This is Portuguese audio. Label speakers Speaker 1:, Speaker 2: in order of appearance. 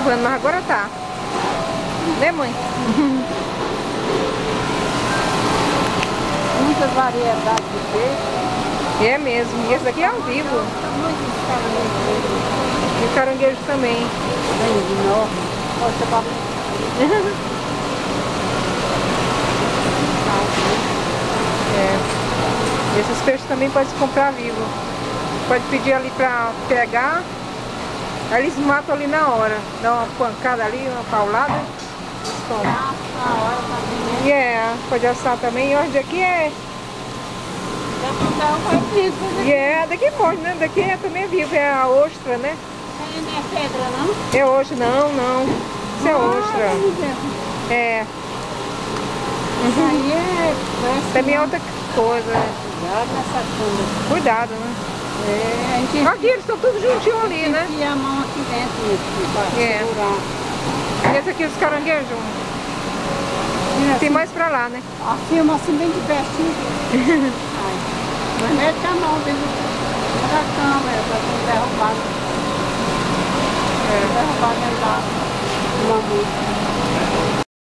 Speaker 1: Mas agora tá. Né, mãe?
Speaker 2: Muitas variedades de peixe.
Speaker 1: É mesmo. E esse daqui é ao vivo. E o caranguejo também.
Speaker 2: Bem enorme. Você pode...
Speaker 1: É. Esses peixes também pode se comprar vivo. Pode pedir ali pra pegar. Aí eles matam ali na hora. Dá uma pancada ali, uma paulada.
Speaker 2: Na hora também, né?
Speaker 1: Pode assar também. E hoje daqui é... Daqui pode, né? Daqui também é vivo, é a ostra, né?
Speaker 2: Não é pedra, não?
Speaker 1: É ostra, não. Isso é ostra. É.
Speaker 2: Isso aí é...
Speaker 1: Também é outra coisa.
Speaker 2: Cuidado nessa cama.
Speaker 1: Cuidado, né?
Speaker 2: A gente
Speaker 1: Aqui eles estão todos juntinhos ali, né?
Speaker 2: enfia a mão aqui dentro para segurar.
Speaker 1: E esse aqui, os caranguejos? Tem mais pra lá, né?
Speaker 2: Filma assim bem de pertinho. Mas mete a mão dentro da câmera para não derrubar. Derrubar lá uma música.